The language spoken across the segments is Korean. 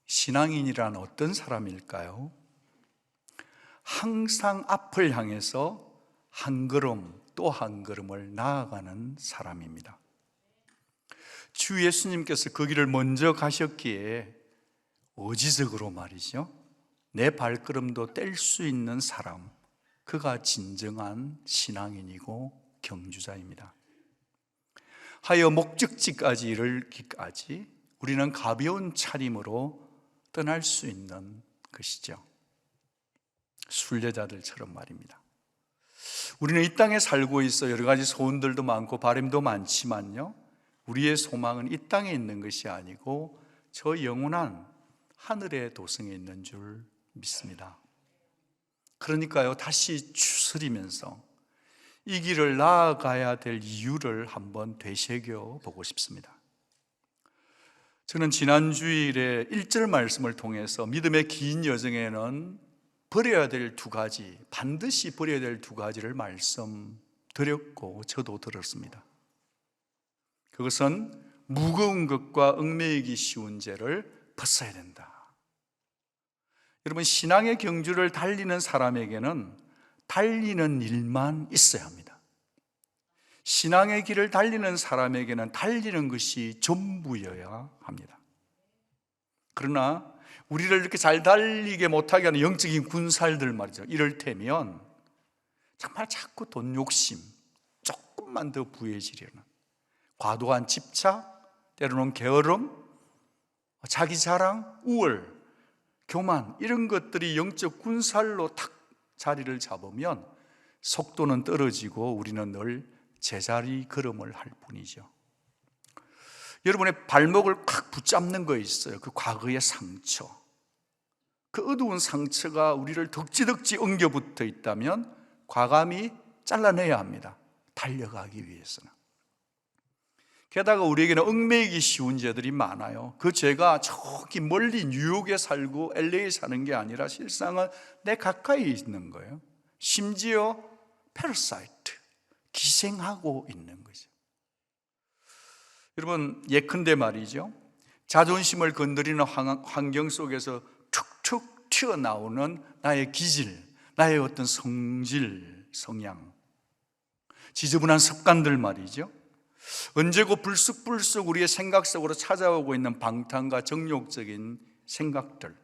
신앙인이란 어떤 사람일까요? 항상 앞을 향해서 한 걸음 또 한 걸음을 나아가는 사람입니다. 주 예수님께서 그 길을 먼저 가셨기에 의지적으로 말이죠, 내 발걸음도 뗄 수 있는 사람, 그가 진정한 신앙인이고 경주자입니다. 하여 목적지까지 이르기까지 우리는 가벼운 차림으로 떠날 수 있는 것이죠. 순례자들처럼 말입니다. 우리는 이 땅에 살고 있어 여러 가지 소원들도 많고 바람도 많지만요, 우리의 소망은 이 땅에 있는 것이 아니고 저 영원한 하늘의 도성에 있는 줄 믿습니다. 그러니까요, 다시 추스리면서 이 길을 나아가야 될 이유를 한번 되새겨 보고 싶습니다. 저는 지난 주일에 1절 말씀을 통해서 믿음의 긴 여정에는 버려야 될 두 가지, 반드시 버려야 될 두 가지를 말씀드렸고 저도 들었습니다. 그것은 무거운 것과 얽매이기 쉬운 죄를 벗어야 된다. 여러분, 신앙의 경주를 달리는 사람에게는 달리는 일만 있어야 합니다. 신앙의 길을 달리는 사람에게는 달리는 것이 전부여야 합니다. 그러나 우리를 이렇게 잘 달리게 못하게 하는 영적인 군살들 말이죠, 이를테면 정말 자꾸 돈 욕심, 조금만 더 부해지려는 과도한 집착, 때로는 게으름, 자기 자랑, 우월, 교만, 이런 것들이 영적 군살로 탁 자리를 잡으면 속도는 떨어지고 우리는 늘 제자리 걸음을 할 뿐이죠. 여러분의 발목을 칵 붙잡는 거 있어요. 그 과거의 상처, 그 어두운 상처가 우리를 덕지덕지 엉겨붙어 있다면 과감히 잘라내야 합니다. 달려가기 위해서는. 게다가 우리에게는 얽매이기 쉬운 죄들이 많아요. 그 죄가 저기 멀리 뉴욕에 살고 LA에 사는 게 아니라 실상은 내 가까이 있는 거예요. 심지어 패러사이트, 기생하고 있는 거죠. 여러분, 예컨대 말이죠, 자존심을 건드리는 환경 속에서 툭툭 튀어나오는 나의 기질, 나의 어떤 성질, 성향, 지저분한 습관들 말이죠, 언제고 불쑥불쑥 우리의 생각 속으로 찾아오고 있는 방탕과 정욕적인 생각들,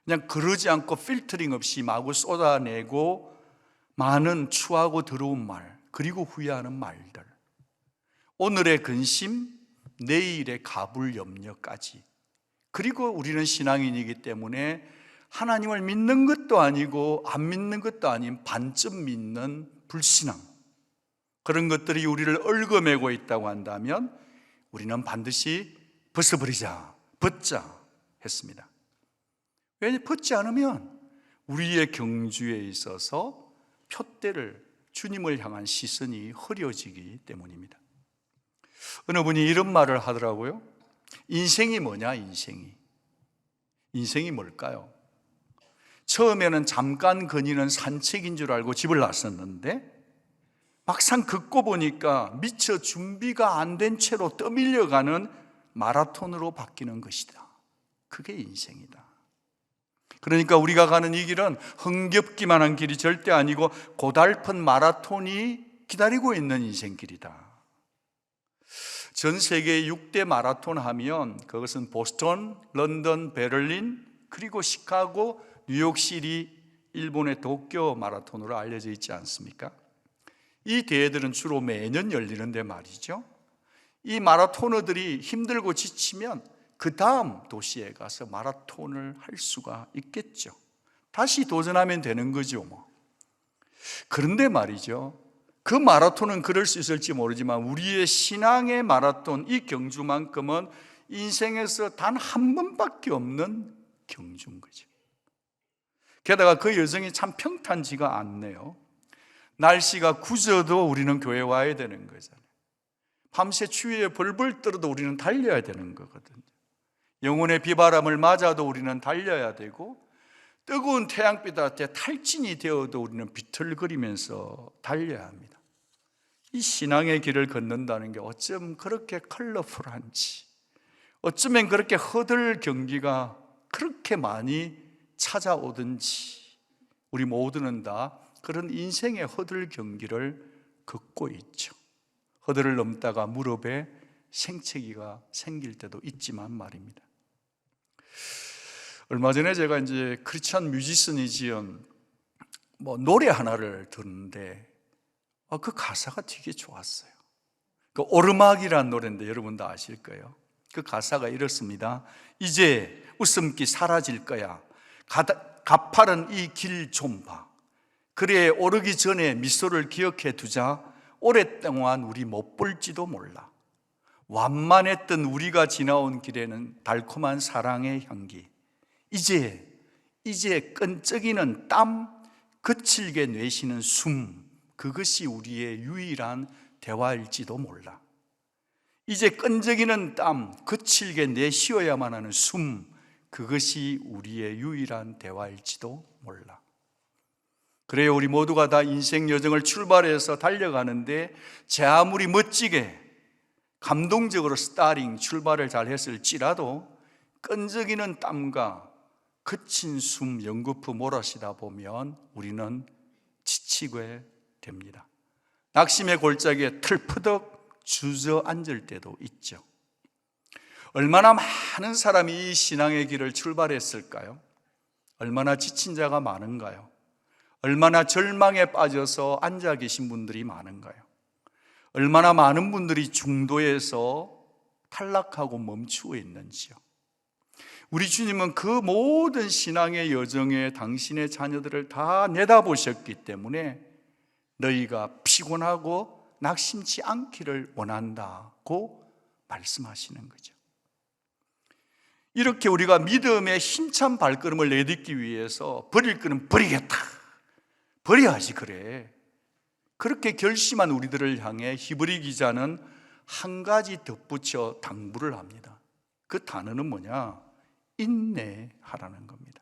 그냥 그러지 않고 필터링 없이 마구 쏟아내고 많은 추하고 더러운 말, 그리고 후회하는 말들, 오늘의 근심, 내일의 가불 염려까지. 그리고 우리는 신앙인이기 때문에 하나님을 믿는 것도 아니고 안 믿는 것도 아닌 반쯤 믿는 불신앙, 그런 것들이 우리를 얽어매고 있다고 한다면 우리는 반드시 벗어버리자, 벗자 했습니다. 왜 벗지 않으면 우리의 경주에 있어서 푯대를, 주님을 향한 시선이 흐려지기 때문입니다. 어느 분이 이런 말을 하더라고요. 인생이 뭐냐, 인생이 뭘까요? 처음에는 잠깐 거니는 산책인 줄 알고 집을 나섰는데 막상 걷고 보니까 미처 준비가 안 된 채로 떠밀려가는 마라톤으로 바뀌는 것이다. 그게 인생이다. 그러니까 우리가 가는 이 길은 흥겹기만 한 길이 절대 아니고 고달픈 마라톤이 기다리고 있는 인생길이다. 전 세계 6대 마라톤 하면 그것은 보스턴, 런던, 베를린, 그리고 시카고, 뉴욕시리, 일본의 도쿄 마라톤으로 알려져 있지 않습니까? 이 대회들은 주로 매년 열리는데 말이죠, 이 마라토너들이 힘들고 지치면 그 다음 도시에 가서 마라톤을 할 수가 있겠죠. 다시 도전하면 되는 거죠 뭐. 그런데 말이죠, 그 마라톤은 그럴 수 있을지 모르지만 우리의 신앙의 마라톤, 이 경주만큼은 인생에서 단 한 번밖에 없는 경주인 거죠. 게다가 그 여정이 참 평탄지가 않네요. 날씨가 굳어도 우리는 교회 와야 되는 거잖아요. 밤새 추위에 벌벌 떨어도 우리는 달려야 되는 거거든요. 영혼의 비바람을 맞아도 우리는 달려야 되고, 뜨거운 태양빛 앞에 탈진이 되어도 우리는 비틀거리면서 달려야 합니다. 이 신앙의 길을 걷는다는 게 어쩜 그렇게 컬러풀한지, 어쩌면 그렇게 허들 경기가 그렇게 많이 찾아오든지 우리 모두는 다 그런 인생의 허들 경기를 겪고 있죠. 허들을 넘다가 무릎에 생채기가 생길 때도 있지만 말입니다. 얼마 전에 제가 이제 크리스찬 뮤지션이 지은 노래 하나를 듣는데 그 가사가 되게 좋았어요. 그 오르막이라는 노래인데 여러분 다 아실 거예요. 그 가사가 이렇습니다. 이제 웃음기 사라질 거야. 가파른 이 길 좀 봐. 그래 오르기 전에 미소를 기억해 두자. 오랫동안 우리 못 볼지도 몰라. 완만했던 우리가 지나온 길에는 달콤한 사랑의 향기. 이제 끈적이는 땀, 거칠게 내쉬는 숨, 그것이 우리의 유일한 대화일지도 몰라. 이제 끈적이는 땀, 거칠게 내쉬어야만 하는 숨, 그것이 우리의 유일한 대화일지도 몰라. 그래요, 우리 모두가 다 인생 여정을 출발해서 달려가는데 제 아무리 멋지게 감동적으로 스타링 출발을 잘 했을지라도 끈적이는 땀과 거친 숨 연거푸 몰아쉬다 보면 우리는 지치게 됩니다. 낙심의 골짜기에 털푸덕 주저앉을 때도 있죠. 얼마나 많은 사람이 이 신앙의 길을 출발했을까요? 얼마나 지친 자가 많은가요? 얼마나 절망에 빠져서 앉아 계신 분들이 많은가요? 얼마나 많은 분들이 중도에서 탈락하고 멈추어 있는지요. 우리 주님은 그 모든 신앙의 여정에 당신의 자녀들을 다 내다보셨기 때문에 너희가 피곤하고 낙심치 않기를 원한다고 말씀하시는 거죠. 이렇게 우리가 믿음의 힘찬 발걸음을 내딛기 위해서 버릴 거는 버리겠다, 버려야지 그래, 그렇게 결심한 우리들을 향해 히브리 기자는 한 가지 덧붙여 당부를 합니다. 그 단어는 뭐냐? 인내하라는 겁니다.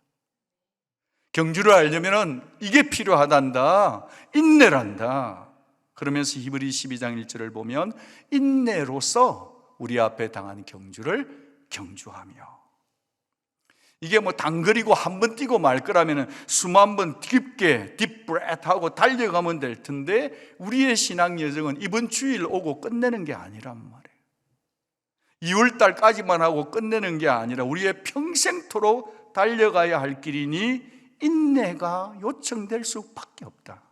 경주를 알려면 이게 필요하단다, 인내란다. 그러면서 히브리 12장 1절을 보면 인내로서 우리 앞에 당한 경주를 경주하며, 이게 단거리고 한 번 뛰고 말 거라면 수만 번 깊게 딥브레트하고 달려가면 될 텐데 우리의 신앙 여정은 이번 주일 오고 끝내는 게 아니란 말이에요. 2월달까지만 하고 끝내는 게 아니라 우리의 평생토록 달려가야 할 길이니 인내가 요청될 수밖에 없다.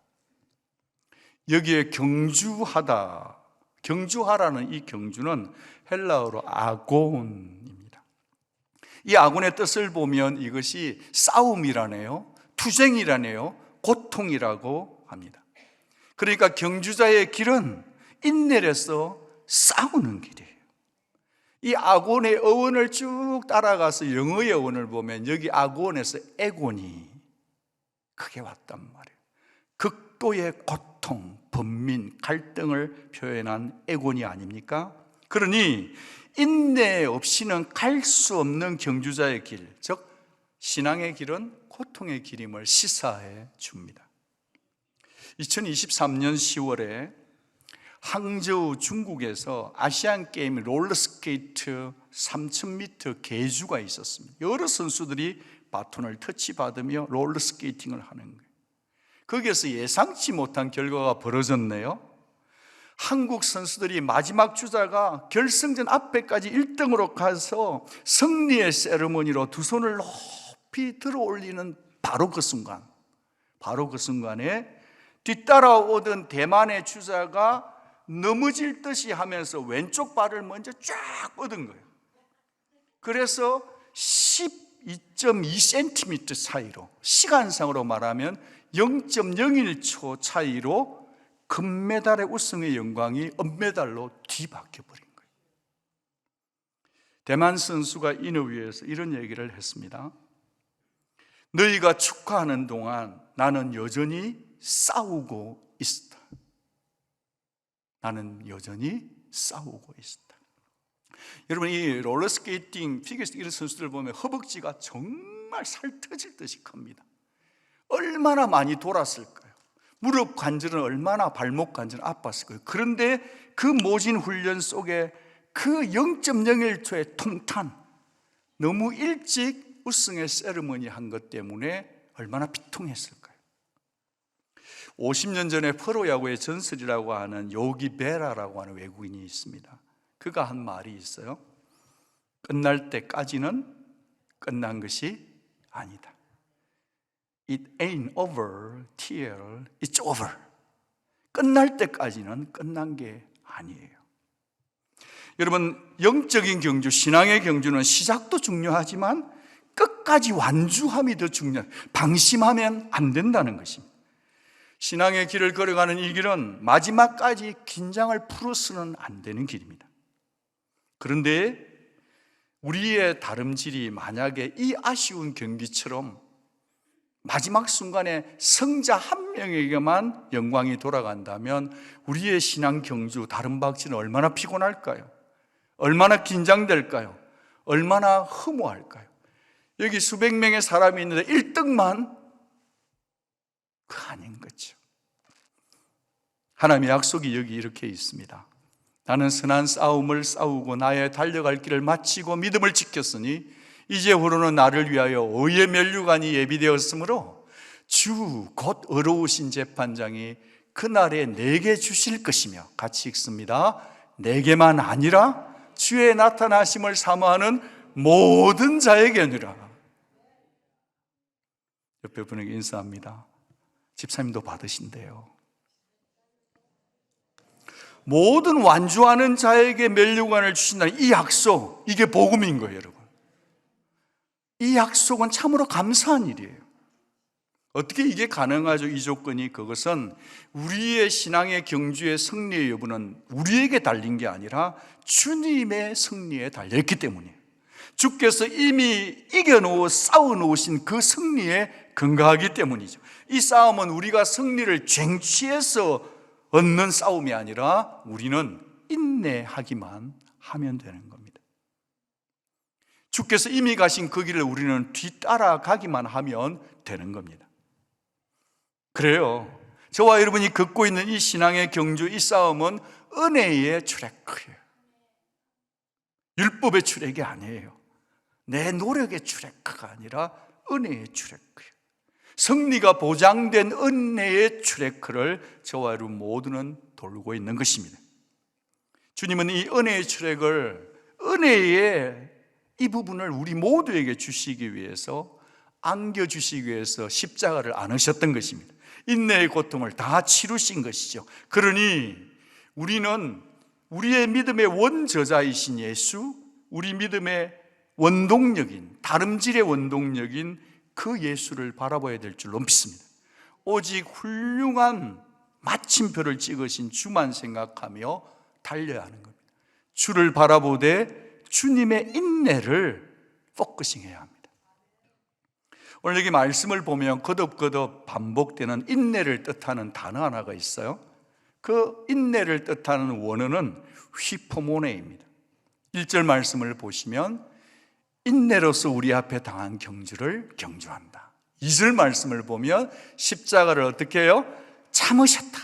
여기에 경주하다, 경주하라는 이 경주는 헬라어로 아곤입니다. 이 아곤의 뜻을 보면 이것이 싸움이라네요, 투쟁이라네요, 고통이라고 합니다. 그러니까 경주자의 길은 인내로서 싸우는 길이에요. 이 아곤의 어원을 쭉 따라가서 영어의 어원을 보면 여기 아곤에서 에곤이 크게 왔단 말이에요. 극도의 고통, 번민, 갈등을 표현한 에곤이 아닙니까? 그러니 인내 없이는 갈 수 없는 경주자의 길, 즉 신앙의 길은 고통의 길임을 시사해 줍니다. 2023년 10월에 항저우 중국에서 아시안게임 롤러스케이트 3000m 계주가 있었습니다. 여러 선수들이 바톤을 터치받으며 롤러스케이팅을 하는 거예요. 거기에서 예상치 못한 결과가 벌어졌네요. 한국 선수들이 마지막 주자가 결승전 앞에까지 1등으로 가서 승리의 세레머니로 두 손을 높이 들어 올리는 바로 그 순간에 뒤따라오던 대만의 주자가 넘어질 듯이 하면서 왼쪽 발을 먼저 쫙 뻗은 거예요. 그래서 12.2cm 차이로, 시간상으로 말하면 0.01초 차이로 금메달의 우승의 영광이 은메달로 뒤바뀌어 버린 거예요. 대만 선수가 인터뷰에서 이런 얘기를 했습니다. 너희가 축하하는 동안 나는 여전히 싸우고 있었다. 나는 여전히 싸우고 있었다. 여러분, 이 롤러스케이팅, 피겨스케이팅 이런 선수들 보면 허벅지가 정말 살 터질 듯이 큽니다. 얼마나 많이 돌았을까요? 무릎 관절은 얼마나, 발목 관절은 아팠을 거예요. 그런데 그 모진 훈련 속에 그 0.01초의 통탄, 너무 일찍 우승의 세리머니 한 것 때문에 얼마나 비통했을까요? 50년 전에 프로야구의 전설이라고 하는 요기 베라라고 하는 외국인이 있습니다. 그가 한 말이 있어요. 끝날 때까지는 끝난 것이 아니다. It ain't over till it's over. 끝날 때까지는 끝난 게 아니에요. 여러분, 영적인 경주, 신앙의 경주는 시작도 중요하지만 끝까지 완주함이 더 중요해요. 방심하면 안 된다는 것입니다. 신앙의 길을 걸어가는 이 길은 마지막까지 긴장을 풀어서는 안 되는 길입니다. 그런데 우리의 다름질이 만약에 이 아쉬운 경기처럼 마지막 순간에 성자 한 명에게만 영광이 돌아간다면 우리의 신앙 경주, 다른 박지는 얼마나 피곤할까요? 얼마나 긴장될까요? 얼마나 허무할까요? 여기 수백 명의 사람이 있는데 1등만 그 아닌 거죠. 하나님의 약속이 여기 이렇게 있습니다. 나는 선한 싸움을 싸우고 나의 달려갈 길을 마치고 믿음을 지켰으니 이제후로는 나를 위하여 의의 면류관이 예비되었으므로 주 곧 의로우신 재판장이 그날에 내게 주실 것이며, 같이 읽습니다. 내게만 아니라 주의 나타나심을 사모하는 모든 자에게니라. 옆에 분에게 인사합니다. 집사님도 받으신대요. 모든 완주하는 자에게 면류관을 주신다는 이 약속, 이게 복음인 거예요, 여러분. 이 약속은 참으로 감사한 일이에요. 어떻게 이게 가능하죠? 이 조건이, 그것은 우리의 신앙의 경주의 승리의 여부는 우리에게 달린 게 아니라 주님의 승리에 달려있기 때문이에요. 주께서 이미 이겨놓고 싸워놓으신 그 승리에 근거하기 때문이죠. 이 싸움은 우리가 승리를 쟁취해서 얻는 싸움이 아니라 우리는 인내하기만 하면 되는 겁니다. 주께서 이미 가신 그 길을 우리는 뒤따라가기만 하면 되는 겁니다. 그래요. 저와 여러분이 걷고 있는 이 신앙의 경주, 이 싸움은 은혜의 출애굽이에요. 율법의 출애굽이 아니에요. 내 노력의 출애굽가 아니라 은혜의 출애굽이에요. 승리가 보장된 은혜의 출애굽을 저와 여러분 모두는 돌고 있는 것입니다. 주님은 이 은혜의 출애굽을, 은혜의 이 부분을 우리 모두에게 주시기 위해서, 안겨주시기 위해서 십자가를 안으셨던 것입니다. 인내의 고통을 다 치루신 것이죠. 그러니 우리는 우리의 믿음의 원저자이신 예수, 우리 믿음의 원동력인, 다름질의 원동력인 그 예수를 바라봐야 될 줄로 믿습니다. 오직 훌륭한 마침표를 찍으신 주만 생각하며 달려야 하는 겁니다. 주를 바라보되 주님의 인내를 포커싱해야 합니다. 오늘 여기 말씀을 보면 거듭거듭 반복되는 인내를 뜻하는 단어 하나가 있어요. 그 인내를 뜻하는 원어는 휘포모네입니다. 1절 말씀을 보시면 인내로서 우리 앞에 당한 경주를 경주한다. 2절 말씀을 보면 십자가를 어떻게 해요? 참으셨다.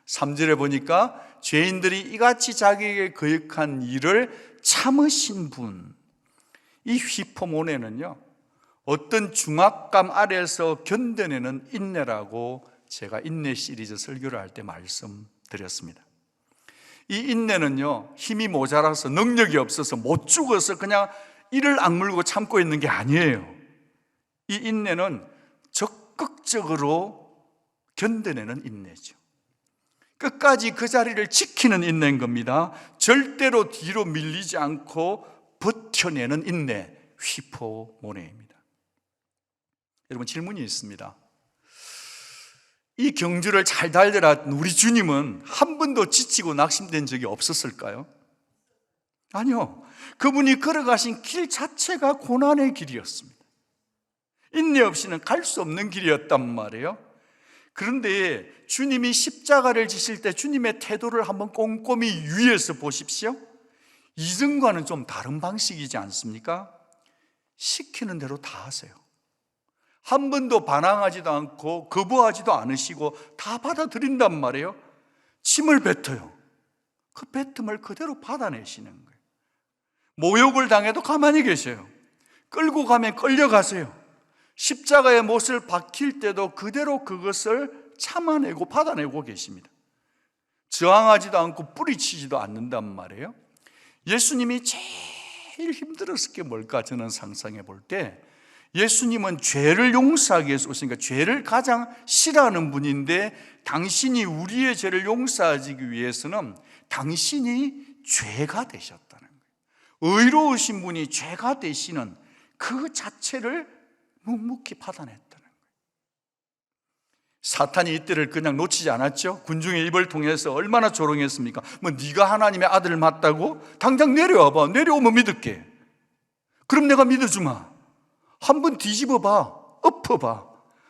3절에 보니까 죄인들이 이같이 자기에게 거역한 일을 참으신 분. 이 휘포모네는요, 어떤 중압감 아래에서 견뎌내는 인내라고 제가 인내 시리즈 설교를 할 때 말씀드렸습니다. 이 인내는요, 힘이 모자라서 능력이 없어서 못 죽어서 그냥 이를 악물고 참고 있는 게 아니에요. 이 인내는 적극적으로 견뎌내는 인내죠. 끝까지 그 자리를 지키는 인내인 겁니다. 절대로 뒤로 밀리지 않고 버텨내는 인내, 휘포모네입니다. 여러분, 질문이 있습니다. 이 경주를 잘 달려라 우리 주님은 한 번도 지치고 낙심된 적이 없었을까요? 아니요. 그분이 걸어가신 길 자체가 고난의 길이었습니다. 인내 없이는 갈 수 없는 길이었단 말이에요. 그런데 주님이 십자가를 지실 때 주님의 태도를 한번 꼼꼼히 유의해서 보십시오. 이전과는 좀 다른 방식이지 않습니까? 시키는 대로 다 하세요. 한 번도 반항하지도 않고 거부하지도 않으시고 다 받아들인단 말이에요. 침을 뱉어요. 그 뱉음을 그대로 받아내시는 거예요. 모욕을 당해도 가만히 계셔요. 끌고 가면 끌려가세요. 십자가의 못을 박힐 때도 그대로 그것을 참아내고 받아내고 계십니다. 저항하지도 않고 뿌리치지도 않는단 말이에요. 예수님이 제일 힘들었을 게 뭘까? 저는 상상해 볼 때 예수님은 죄를 용서하기 위해서 오시니까 죄를 가장 싫어하는 분인데, 당신이 우리의 죄를 용서하기 위해서는 당신이 죄가 되셨다는 거예요. 의로우신 분이 죄가 되시는 그 자체를 묵묵히 받아냈다는 거예요. 사탄이 이때를 그냥 놓치지 않았죠. 군중의 입을 통해서 얼마나 조롱했습니까? 뭐 네가 하나님의 아들을 맞다고? 당장 내려와봐. 내려오면 믿을게. 그럼 내가 믿어주마. 한번 뒤집어봐. 엎어봐.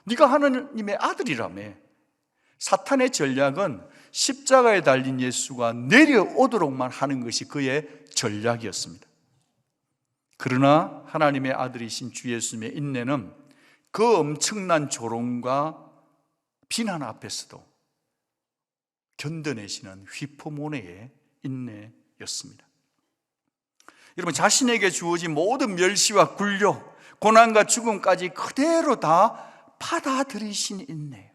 네가 하나님의 아들이라며. 사탄의 전략은 십자가에 달린 예수가 내려오도록만 하는 것이 그의 전략이었습니다. 그러나 하나님의 아들이신 주 예수님의 인내는 그 엄청난 조롱과 비난 앞에서도 견뎌내시는 휘포모네의 인내였습니다. 여러분, 자신에게 주어진 모든 멸시와 굴욕, 고난과 죽음까지 그대로 다 받아들이신 인내예요.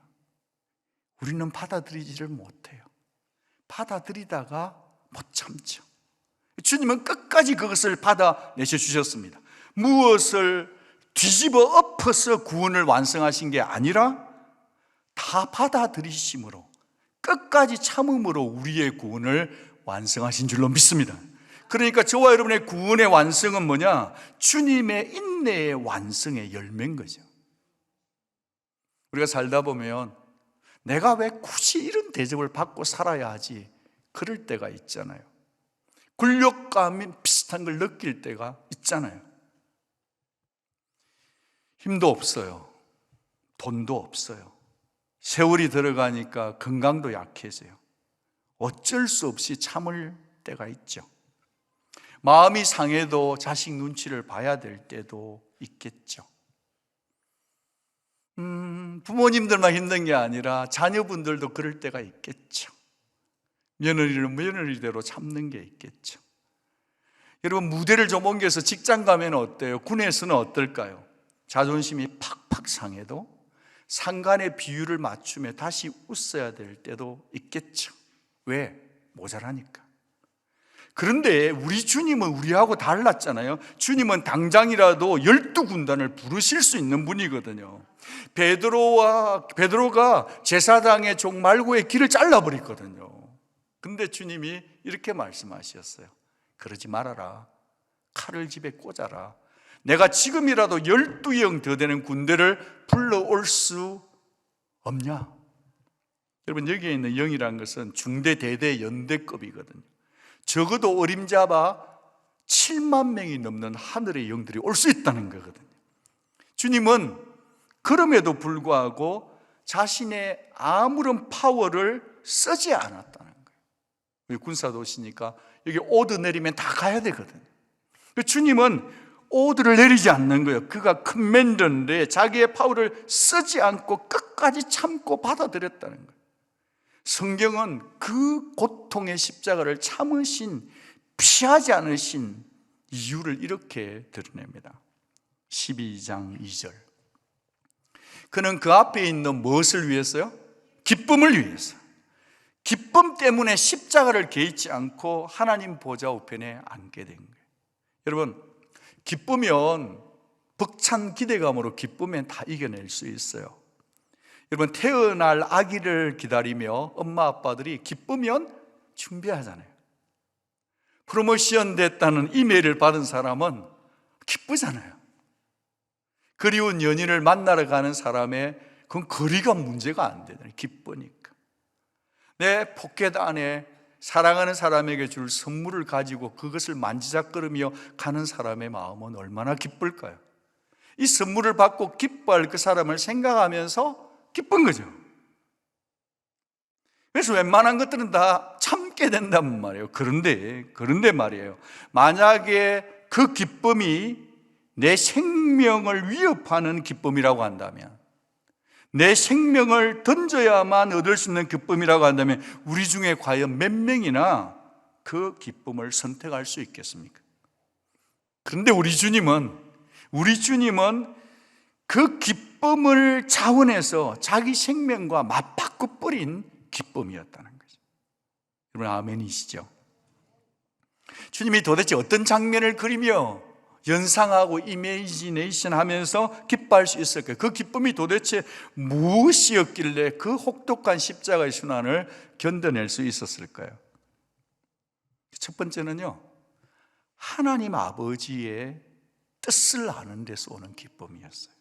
우리는 받아들이지를 못해요. 받아들이다가 못 참죠. 주님은 끝까지 그것을 받아내셔 주셨습니다. 무엇을 뒤집어 엎어서 구원을 완성하신 게 아니라 다 받아들이심으로, 끝까지 참음으로 우리의 구원을 완성하신 줄로 믿습니다. 그러니까 저와 여러분의 구원의 완성은 뭐냐? 주님의 인내의 완성의 열매인 거죠. 우리가 살다 보면 내가 왜 굳이 이런 대접을 받고 살아야 하지? 그럴 때가 있잖아요. 굴욕감이 비슷한 걸 느낄 때가 있잖아요. 힘도 없어요. 돈도 없어요. 세월이 들어가니까 건강도 약해져요. 어쩔 수 없이 참을 때가 있죠. 마음이 상해도 자식 눈치를 봐야 될 때도 있겠죠. 부모님들만 힘든 게 아니라 자녀분들도 그럴 때가 있겠죠. 며느리는 며느리대로 참는 게 있겠죠. 여러분, 무대를 좀 옮겨서 직장 가면 어때요? 군에서는 어떨까요? 자존심이 팍팍 상해도 상간의 비율을 맞추며 다시 웃어야 될 때도 있겠죠. 왜? 모자라니까. 그런데 우리 주님은 우리하고 달랐잖아요. 주님은 당장이라도 12군단을 부르실 수 있는 분이거든요. 베드로가 제사장의 종 말고의 길을 잘라버렸거든요. 근데 주님이 이렇게 말씀하셨어요. 그러지 말아라. 칼을 집에 꽂아라. 내가 지금이라도 12영 더 되는 군대를 불러올 수 없냐? 여러분, 여기에 있는 영이라는 것은 중대, 대대, 연대급이거든요. 적어도 어림잡아 7만 명이 넘는 하늘의 영들이 올 수 있다는 거거든요. 주님은 그럼에도 불구하고 자신의 아무런 파워를 쓰지 않았다는 거예요. 군사도 오시니까 여기 오드 내리면 다 가야 되거든요. 주님은 오드를 내리지 않는 거예요. 그가 커맨더인데 자기의 파워를 쓰지 않고 끝까지 참고 받아들였다는 거예요. 성경은 그 고통의 십자가를 참으신, 피하지 않으신 이유를 이렇게 드러냅니다. 12장 2절. 그는 그 앞에 있는 무엇을 위해서요? 기쁨을 위해서. 기쁨 때문에 십자가를 개의치 않고 하나님 보좌 우편에 앉게 된 거예요. 여러분, 기쁘면, 벅찬 기대감으로 기쁘면 다 이겨낼 수 있어요. 여러분, 태어날 아기를 기다리며 엄마 아빠들이 기쁘면 준비하잖아요. 프로모션 됐다는 이메일을 받은 사람은 기쁘잖아요. 그리운 연인을 만나러 가는 사람의 그건 거리가 문제가 안 되잖아요. 기쁘니까. 내 포켓 안에 사랑하는 사람에게 줄 선물을 가지고 그것을 만지작거리며 가는 사람의 마음은 얼마나 기쁠까요? 이 선물을 받고 기뻐할 그 사람을 생각하면서 기쁜 거죠. 그래서 웬만한 것들은 다 참게 된단 말이에요. 그런데 말이에요. 만약에 그 기쁨이 내 생명을 위협하는 기쁨이라고 한다면, 내 생명을 던져야만 얻을 수 있는 기쁨이라고 한다면 우리 중에 과연 몇 명이나 그 기쁨을 선택할 수 있겠습니까? 그런데 우리 주님은 그 기쁨을 자원해서 자기 생명과 맞바꿔 버린 기쁨이었다는 거죠. 여러분 아멘이시죠? 주님이 도대체 어떤 장면을 그리며 연상하고 이미지네이션 하면서 기뻐할 수 있을까요? 그 기쁨이 도대체 무엇이었길래 그 혹독한 십자가의 순환을 견뎌낼 수 있었을까요? 첫 번째는요, 하나님 아버지의 뜻을 아는 데서 오는 기쁨이었어요.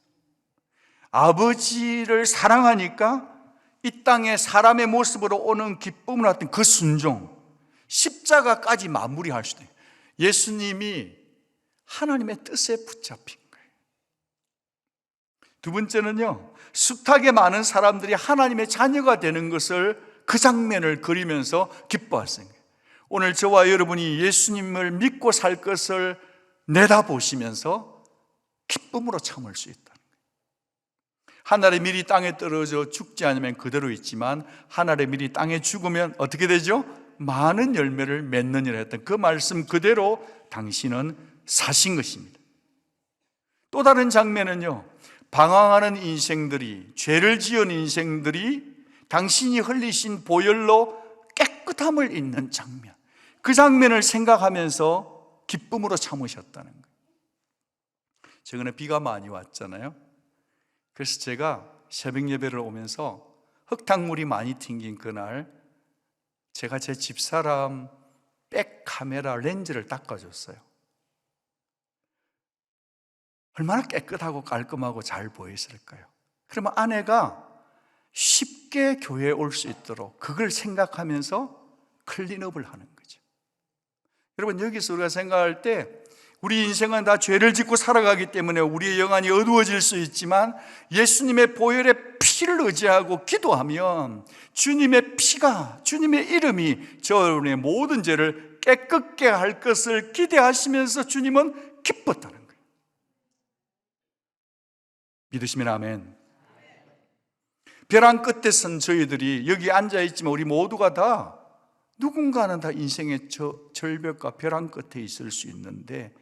아버지를 사랑하니까 이 땅에 사람의 모습으로 오는 기쁨을 얻던 그 순종, 십자가까지 마무리할 수도 있어요. 예수님이 하나님의 뜻에 붙잡힌 거예요. 두 번째는요, 숱하게 많은 사람들이 하나님의 자녀가 되는 것을, 그 장면을 그리면서 기뻐했어요. 오늘 저와 여러분이 예수님을 믿고 살 것을 내다보시면서 기쁨으로 참을 수 있다는 거예요. 하늘의 밀이 땅에 떨어져 죽지 않으면 그대로 있지만 하늘의 밀이 땅에 죽으면 어떻게 되죠? 많은 열매를 맺느니라 했던 그 말씀 그대로 당신은 사신 것입니다. 또 다른 장면은요, 방황하는 인생들이, 죄를 지은 인생들이 당신이 흘리신 보혈로 깨끗함을 잇는 장면, 그 장면을 생각하면서 기쁨으로 참으셨다는 거예요. 최근에 비가 많이 왔잖아요. 그래서 제가 새벽 예배를 오면서 흙탕물이 많이 튕긴 그날 제가 제 집사람 백 카메라 렌즈를 닦아줬어요. 얼마나 깨끗하고 깔끔하고 잘 보였을까요? 그러면 아내가 쉽게 교회에 올 수 있도록 그걸 생각하면서 클린업을 하는 거죠. 여러분, 여기서 우리가 생각할 때 우리 인생은 다 죄를 짓고 살아가기 때문에 우리의 영안이 어두워질 수 있지만 예수님의 보혈의 피를 의지하고 기도하면 주님의 피가, 주님의 이름이 저의 모든 죄를 깨끗게 할 것을 기대하시면서 주님은 기뻤다는 거예요. 믿으시면 아멘. 벼랑 끝에 선 저희들이 여기 앉아있지만 우리 모두가 다 누군가는 다 인생의 절벽과 벼랑 끝에 있을 수 있는데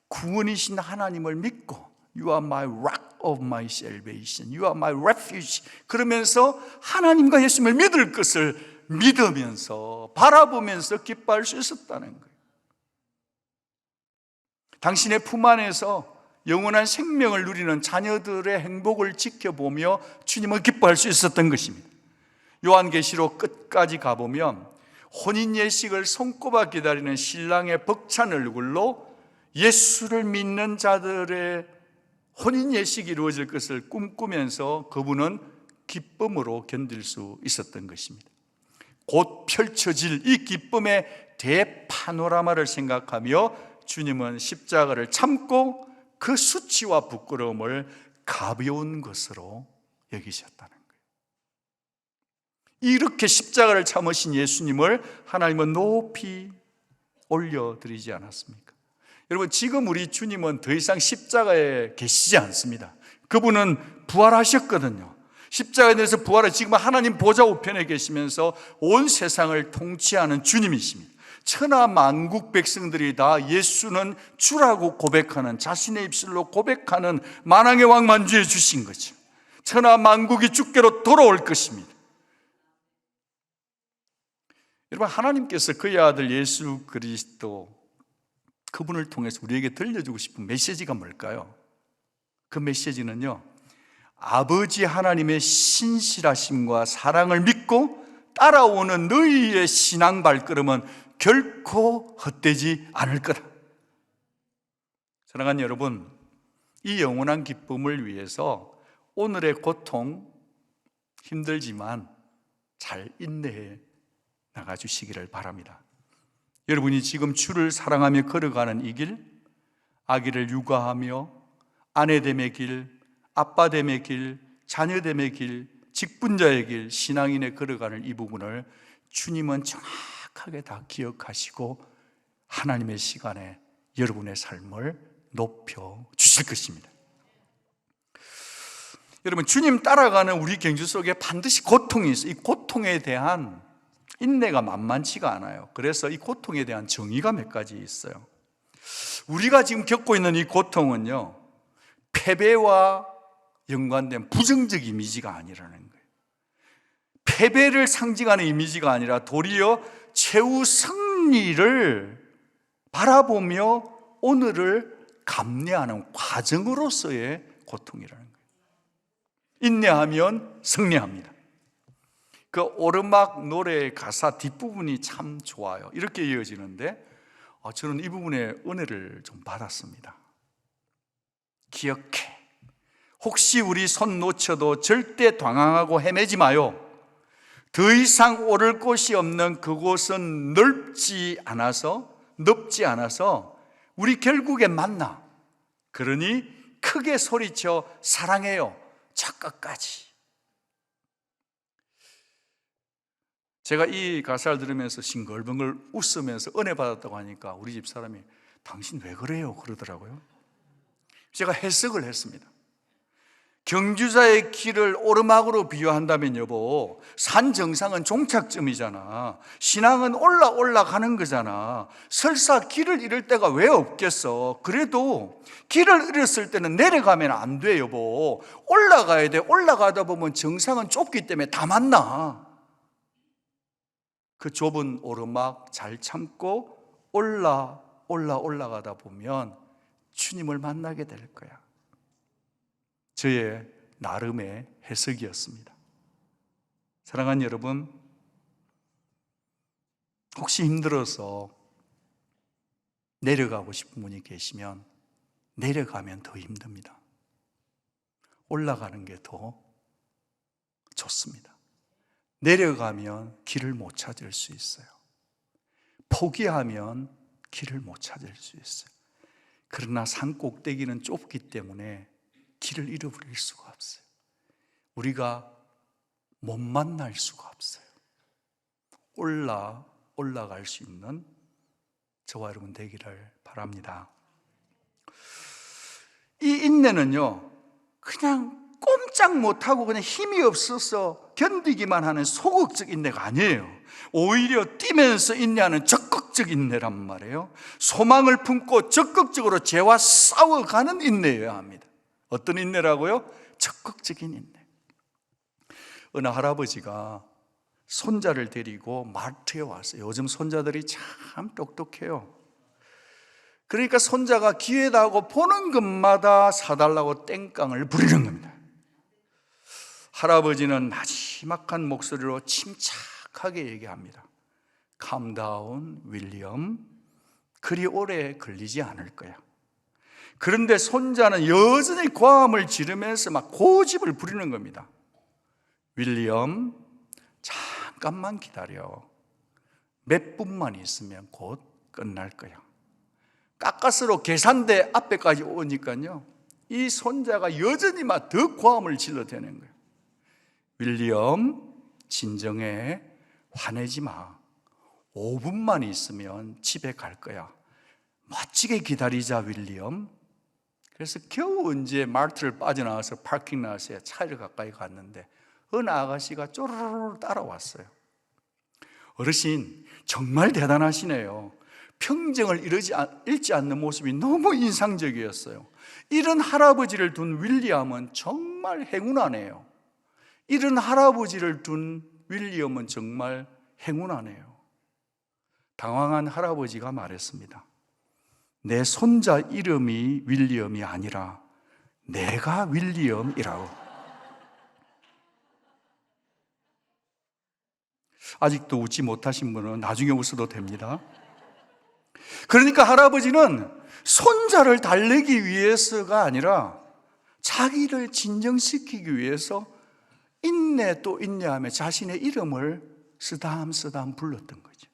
구원이신 하나님을 믿고 You are my rock of my salvation, You are my refuge 그러면서 하나님과 예수님을 믿을 것을 믿으면서 바라보면서 기뻐할 수 있었다는 거예요. 당신의 품 안에서 영원한 생명을 누리는 자녀들의 행복을 지켜보며 주님을 기뻐할 수 있었던 것입니다. 요한계시록 끝까지 가보면 혼인 예식을 손꼽아 기다리는 신랑의 벅찬 얼굴로 예수를 믿는 자들의 혼인 예식이 이루어질 것을 꿈꾸면서 그분은 기쁨으로 견딜 수 있었던 것입니다. 곧 펼쳐질 이 기쁨의 대파노라마를 생각하며 주님은 십자가를 참고 그 수치와 부끄러움을 가벼운 것으로 여기셨다는 거예요. 이렇게 십자가를 참으신 예수님을 하나님은 높이 올려드리지 않았습니까? 여러분, 지금 우리 주님은 더 이상 십자가에 계시지 않습니다. 그분은 부활하셨거든요. 십자가에 대해서 부활해 지금 하나님 보좌 우편에 계시면서 온 세상을 통치하는 주님이십니다. 천하 만국 백성들이 다 예수는 주라고 고백하는, 자신의 입술로 고백하는 만왕의 왕 만주해 주신 거죠. 천하 만국이 주께로 돌아올 것입니다. 여러분, 하나님께서 그의 아들 예수 그리스도 그분을 통해서 우리에게 들려주고 싶은 메시지가 뭘까요? 그 메시지는요, 아버지 하나님의 신실하심과 사랑을 믿고 따라오는 너희의 신앙 발걸음은 결코 헛되지 않을 거다. 사랑하는 여러분, 이 영원한 기쁨을 위해서 오늘의 고통 힘들지만 잘 인내해 나가주시기를 바랍니다. 여러분이 지금 주를 사랑하며 걸어가는 이 길, 아기를 육아하며 아내됨의 길, 아빠됨의 길, 자녀됨의 길, 직분자의 길, 신앙인의 걸어가는 이 부분을 주님은 정확하게 다 기억하시고 하나님의 시간에 여러분의 삶을 높여주실 것입니다. 여러분, 주님 따라가는 우리 경주 속에 반드시 고통이 있어요. 이 고통에 대한 인내가 만만치가 않아요. 그래서 이 고통에 대한 정의가 몇 가지 있어요. 우리가 지금 겪고 있는 이 고통은요, 패배와 연관된 부정적 이미지가 아니라는 거예요. 패배를 상징하는 이미지가 아니라 도리어 최후 승리를 바라보며 오늘을 감내하는 과정으로서의 고통이라는 거예요. 인내하면 승리합니다. 그 오르막 노래의 가사 뒷부분이 참 좋아요. 이렇게 이어지는데 저는 이 부분에 은혜를 좀 받았습니다. 기억해. 혹시 우리 손 놓쳐도 절대 당황하고 헤매지 마요. 더 이상 오를 곳이 없는 그곳은 넓지 않아서 우리 결국에 만나. 그러니 크게 소리쳐 사랑해요. 저 끝까지. 제가 이 가사를 들으면서 싱글벙글 웃으면서 은혜 받았다고 하니까 우리 집 사람이 당신 왜 그래요? 그러더라고요. 제가 해석을 했습니다. 경주자의 길을 오르막으로 비유한다면 여보, 산 정상은 종착점이잖아. 신앙은 올라가는 거잖아. 설사 길을 잃을 때가 왜 없겠어. 그래도 길을 잃었을 때는 내려가면 안 돼 여보. 올라가야 돼. 올라가다 보면 정상은 좁기 때문에 다 만나. 그 좁은 오르막 잘 참고 올라가다 보면 주님을 만나게 될 거야. 저의 나름의 해석이었습니다. 사랑하는 여러분, 혹시 힘들어서 내려가고 싶은 분이 계시면 내려가면 더 힘듭니다. 올라가는 게 더 좋습니다. 내려가면 길을 못 찾을 수 있어요. 포기하면 길을 못 찾을 수 있어요. 그러나 산 꼭대기는 좁기 때문에 길을 잃어버릴 수가 없어요. 우리가 못 만날 수가 없어요. 올라갈 수 있는 저와 여러분 되기를 바랍니다. 이 인내는요, 그냥 꼼짝 못하고 그냥 힘이 없어서 견디기만 하는 소극적 인내가 아니에요. 오히려 뛰면서 인내하는 적극적 인내란 말이에요. 소망을 품고 적극적으로 죄와 싸워가는 인내여야 합니다. 어떤 인내라고요? 적극적인 인내. 어느 할아버지가 손자를 데리고 마트에 왔어요. 요즘 손자들이 참 똑똑해요. 그러니까 손자가 기회다 하고 보는 것마다 사달라고 땡깡을 부리는 겁니다. 할아버지는 나지막한 목소리로 침착하게 얘기합니다. Calm down, 윌리엄. 그리 오래 걸리지 않을 거야. 그런데 손자는 여전히 고함을 지르면서 막 고집을 부리는 겁니다. 윌리엄, 잠깐만 기다려. 몇 분만 있으면 곧 끝날 거야. 가까스로 계산대 앞에까지 오니까요, 이 손자가 여전히 막 더 고함을 질러대는 거예요. 윌리엄, 진정해. 화내지 마. 5분만 있으면 집에 갈 거야. 멋지게 기다리자, 윌리엄. 그래서 겨우 이제 마트를 빠져나와서 파킹 나와서 차를 가까이 갔는데 어느 아가씨가 쪼르르 따라왔어요. 어르신, 정말 대단하시네요. 평정을 잃지 않는 모습이 너무 인상적이었어요. 이런 할아버지를 둔 윌리엄은 정말 행운하네요. 이런 할아버지를 둔 윌리엄은 정말 행운하네요. 당황한 할아버지가 말했습니다. 내 손자 이름이 윌리엄이 아니라 내가 윌리엄이라고. 아직도 웃지 못하신 분은 나중에 웃어도 됩니다. 그러니까 할아버지는 손자를 달래기 위해서가 아니라 자기를 진정시키기 위해서 인내 또 인내하며 자신의 이름을 쓰담쓰담 불렀던 거죠.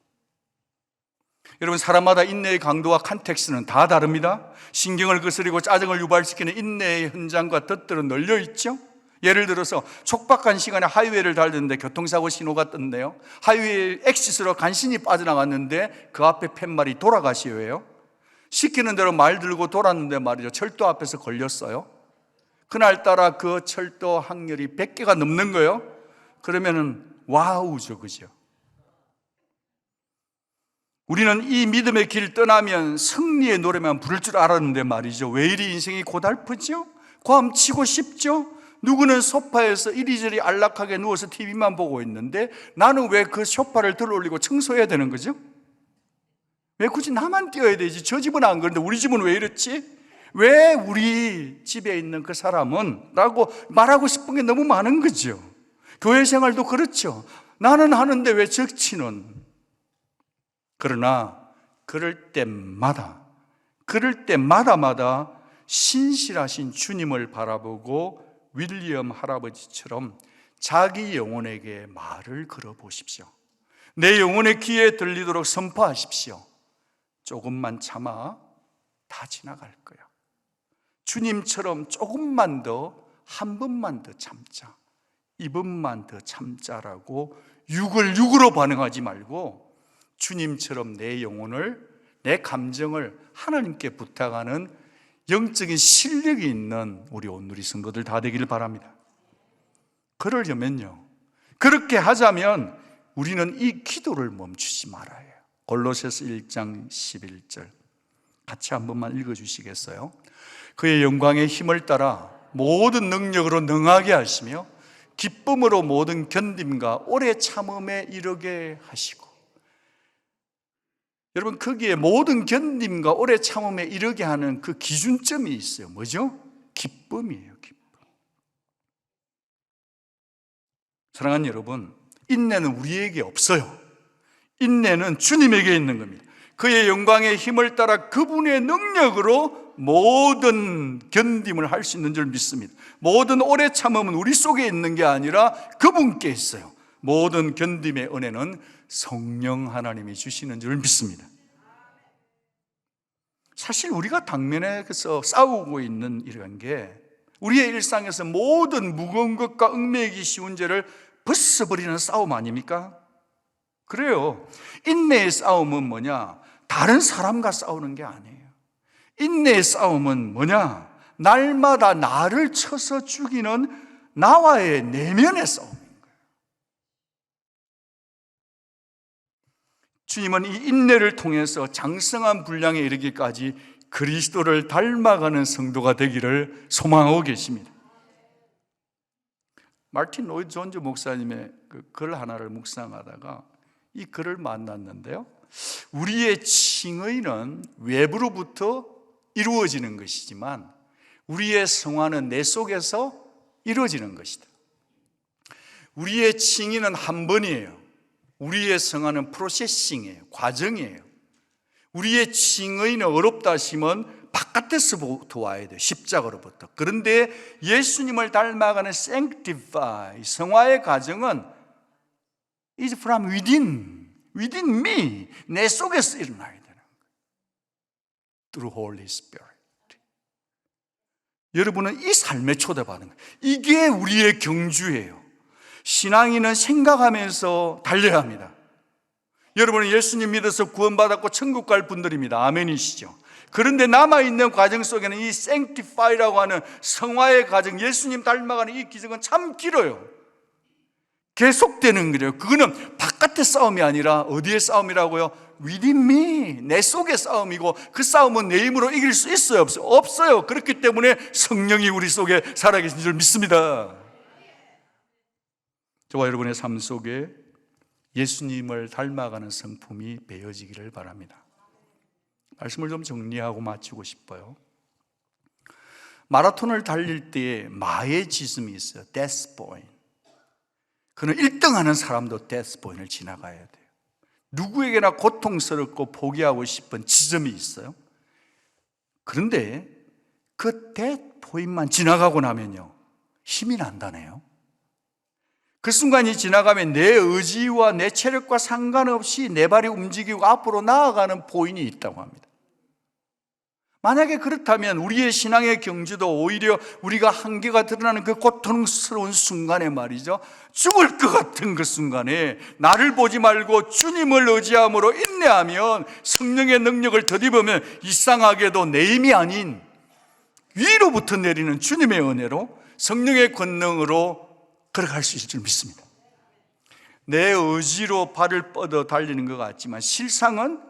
여러분, 사람마다 인내의 강도와 컨텍스트는 다 다릅니다. 신경을 거스리고 짜증을 유발시키는 인내의 현장과 덫들은 널려 있죠. 예를 들어서 촉박한 시간에 하이웨이를 달리는데 교통사고 신호가 떴네요. 하이웨이 엑시스로 간신히 빠져나갔는데 그 앞에 팻말이 돌아가시오예요. 시키는 대로 말 들고 돌았는데 말이죠, 철도 앞에서 걸렸어요. 그날따라 그 철도 항렬이 100개가 넘는 거예요. 그러면은 와우죠, 그죠? 우리는 이 믿음의 길 떠나면 승리의 노래만 부를 줄 알았는데 말이죠. 왜 이리 인생이 고달프죠? 고함치고 싶죠? 누구는 소파에서 이리저리 안락하게 누워서 TV만 보고 있는데 나는 왜 그 소파를 들어올리고 청소해야 되는 거죠? 왜 굳이 나만 뛰어야 되지? 저 집은 안 그런데 우리 집은 왜 이렇지? 왜 우리 집에 있는 그 사람은? 라고 말하고 싶은 게 너무 많은 거죠. 교회 생활도 그렇죠. 나는 하는데 왜 적치는? 그러나 그럴 때마다 신실하신 주님을 바라보고 윌리엄 할아버지처럼 자기 영혼에게 말을 걸어보십시오. 내 영혼의 귀에 들리도록 선포하십시오. 조금만 참아, 다 지나갈 거야. 주님처럼 조금만 더, 한 번만 더 참자, 이번만 더 참자라고 6을 6으로 반응하지 말고 주님처럼 내 영혼을, 내 감정을 하나님께 부탁하는 영적인 실력이 있는 우리 온누리 성도들 다 되기를 바랍니다. 그러려면요, 그렇게 하자면 우리는 이 기도를 멈추지 말아야 해요. 골로새서 1장 11절 같이 한 번만 읽어주시겠어요? 그의 영광의 힘을 따라 모든 능력으로 능하게 하시며 기쁨으로 모든 견딤과 오래 참음에 이르게 하시고. 여러분, 거기에 모든 견딤과 오래 참음에 이르게 하는 그 기준점이 있어요. 뭐죠? 기쁨이에요. 기쁨. 사랑하는 여러분, 인내는 우리에게 없어요. 인내는 주님에게 있는 겁니다. 그의 영광의 힘을 따라 그분의 능력으로 모든 견딤을 할 수 있는 줄 믿습니다. 모든 오래 참음은 우리 속에 있는 게 아니라 그분께 있어요. 모든 견딤의 은혜는 성령 하나님이 주시는 줄 믿습니다. 사실 우리가 당면에서 싸우고 있는 이런 게 우리의 일상에서 모든 무거운 것과 얽매이기 쉬운 죄를 벗어버리는 싸움 아닙니까? 그래요. 인내의 싸움은 뭐냐? 다른 사람과 싸우는 게 아니에요. 인내의 싸움은 뭐냐? 날마다 나를 쳐서 죽이는 나와의 내면의 싸움인 거예요. 주님은 이 인내를 통해서 장성한 분량에 이르기까지 그리스도를 닮아가는 성도가 되기를 소망하고 계십니다. 마틴 로이드 존즈 목사님의 그 글 하나를 묵상하다가 이 글을 만났는데요, 우리의 칭의는 외부로부터 이루어지는 것이지만 우리의 성화는 내 속에서 이루어지는 것이다. 우리의 칭의는 한 번이에요. 우리의 성화는 프로세싱이에요. 과정이에요. 우리의 칭의는 어렵다 하시면 바깥에서부터 와야 돼요. 십자가로부터. 그런데 예수님을 닮아가는 sanctify, 성화의 과정은 is from within me, 내 속에서 일어나야 되는 거예요. Through Holy Spirit. 여러분은 이 삶에 초대받는 거예요. 이게 우리의 경주예요. 신앙인은 생각하면서 달려야 합니다. 여러분은 예수님 믿어서 구원받았고 천국 갈 분들입니다. 아멘이시죠? 그런데 남아있는 과정 속에는 이 sanctify라고 하는 성화의 과정, 예수님 닮아가는 이 기적은 참 길어요. 계속되는 거예요. 그거는 바깥의 싸움이 아니라 어디의 싸움이라고요? Within me, 내 속의 싸움이고, 그 싸움은 내 힘으로 이길 수 있어요? 없어요? 없어요. 그렇기 때문에 성령이 우리 속에 살아계신 줄 믿습니다. 저와 여러분의 삶 속에 예수님을 닮아가는 성품이 배어지기를 바랍니다. 말씀을 좀 정리하고 마치고 싶어요. 마라톤을 달릴 때에 마의 지점이 있어요. 데스 포인트. 그는 1등 하는 사람도 데스 포인트를 지나가야 돼요. 누구에게나 고통스럽고 포기하고 싶은 지점이 있어요. 그런데 그 데스 포인트만 지나가고 나면요, 힘이 난다네요. 그 순간이 지나가면 내 의지와 내 체력과 상관없이 내 발이 움직이고 앞으로 나아가는 포인이 있다고 합니다. 만약에 그렇다면 우리의 신앙의 경주도 오히려 우리가 한계가 드러나는 그 고통스러운 순간에 말이죠, 죽을 것 같은 그 순간에 나를 보지 말고 주님을 의지함으로 인내하면 성령의 능력을 덧입으면 이상하게도 내 힘이 아닌 위로부터 내리는 주님의 은혜로 성령의 권능으로 걸어갈 수 있을 줄 믿습니다. 내 의지로 발을 뻗어 달리는 것 같지만 실상은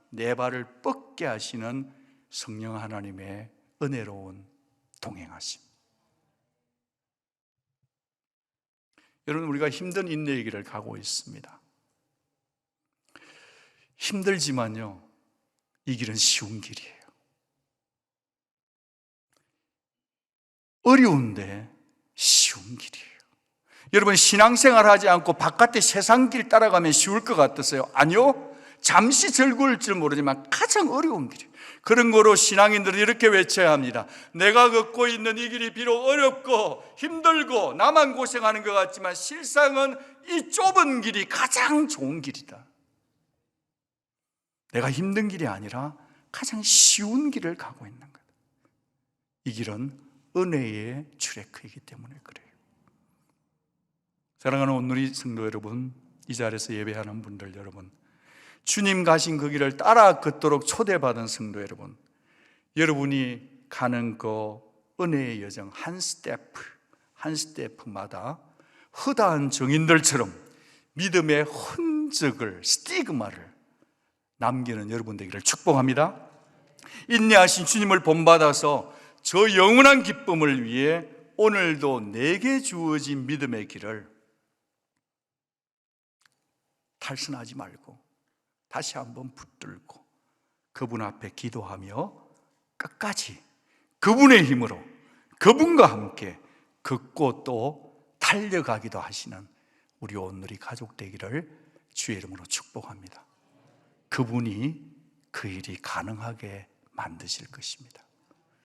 내 발을 뻗게 하시는 성령 하나님의 은혜로운 동행하심. 여러분, 우리가 힘든 인내의 길을 가고 있습니다. 힘들지만요, 이 길은 쉬운 길이에요. 어려운데 쉬운 길이에요. 여러분, 신앙생활 하지 않고 바깥의 세상 길 따라가면 쉬울 것 같으세요? 아니요. 잠시 즐거울지 모르지만 가장 어려운 길이에요. 그런 거로 신앙인들은 이렇게 외쳐야 합니다. 내가 걷고 있는 이 길이 비록 어렵고 힘들고 나만 고생하는 것 같지만 실상은 이 좁은 길이 가장 좋은 길이다. 내가 힘든 길이 아니라 가장 쉬운 길을 가고 있는 거다. 이 길은 은혜의 출애굽이기 때문에 그래요. 사랑하는 온누리 성도 여러분, 이 자리에서 예배하는 분들 여러분, 주님 가신 그 길을 따라 걷도록 초대받은 성도 여러분, 여러분이 가는 그 은혜의 여정 한 스태프 한 스태프마다 허다한 정인들처럼 믿음의 흔적을, 스티그마를 남기는 여러분 되기를 축복합니다. 인내하신 주님을 본받아서 저 영원한 기쁨을 위해 오늘도 내게 주어진 믿음의 길을 탈선하지 말고 다시 한번 붙들고 그분 앞에 기도하며 끝까지 그분의 힘으로 그분과 함께 걷고 또 달려가기도 하시는 우리 온누리 가족 되기를 주의 이름으로 축복합니다. 그분이 그 일이 가능하게 만드실 것입니다.